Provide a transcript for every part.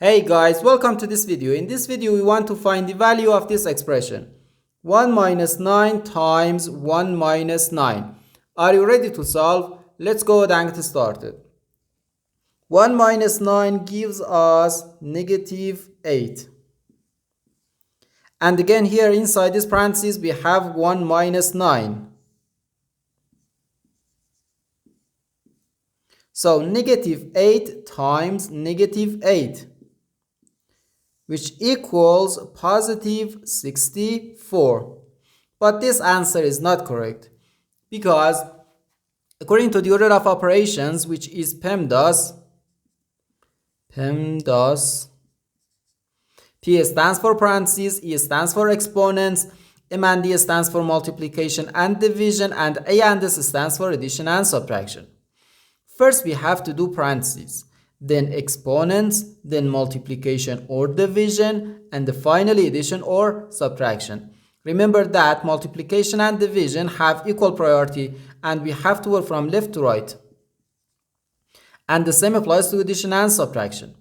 Hey guys, welcome to this video. In this video, we want to find the value of this expression. 1 minus 9 times 1 minus 9. Are you ready to solve? Let's go ahead and get started. 1 minus 9 gives us negative 8. And again here inside this parentheses we have 1 minus 9. So negative 8 times negative 8. Which equals positive 64. But this answer is not correct because according to the order of operations, which is PEMDAS, P stands for parentheses, E stands for exponents, M and D stands for multiplication and division, and A and S stands for addition and subtraction. First we have to do parentheses, then exponents, then multiplication or division, and finally addition or subtraction. Remember that multiplication and division have equal priority and we have to work from left to right. And the same applies to addition and subtraction.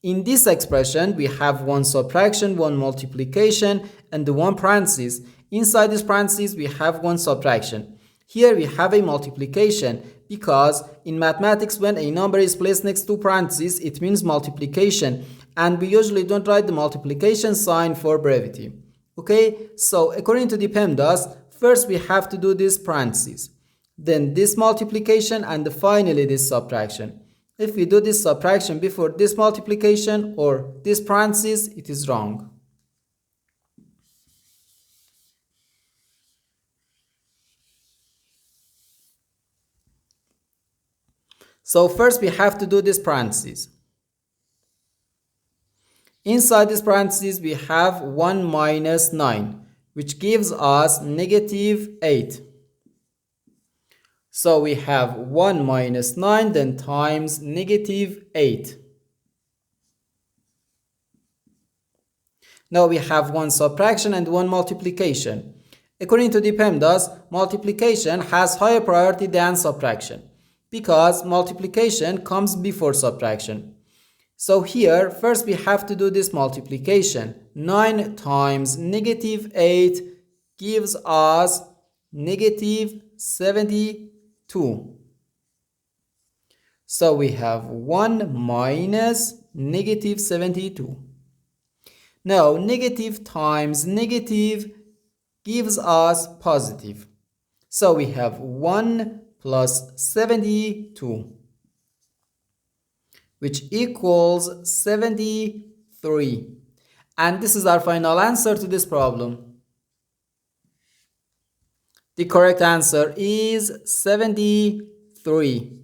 In this expression, we have one subtraction, one multiplication, and the one parenthesis. Inside this parenthesis, we have one subtraction. Here we have a multiplication because in mathematics when a number is placed next to parentheses it means multiplication, and we usually don't write the multiplication sign for brevity. Okay, so according to the PEMDAS, first we have to do this parentheses, then this multiplication, and finally this subtraction. If we do this subtraction before this multiplication or this parentheses, it is wrong. So first we have to do this parentheses. Inside this parentheses we have 1 minus 9, which gives us negative 8. So we have 1 minus 9 then times negative 8. Now we have one subtraction and one multiplication. According to the PEMDAS, multiplication has higher priority than subtraction, because multiplication comes before subtraction. So here, first we have to do this multiplication. 9 times negative 8 gives us negative 72. So we have 1 minus negative 72. Now, negative times negative gives us positive. So we have 1 plus 72, which equals 73. And this is our final answer to this problem. The correct answer is 73.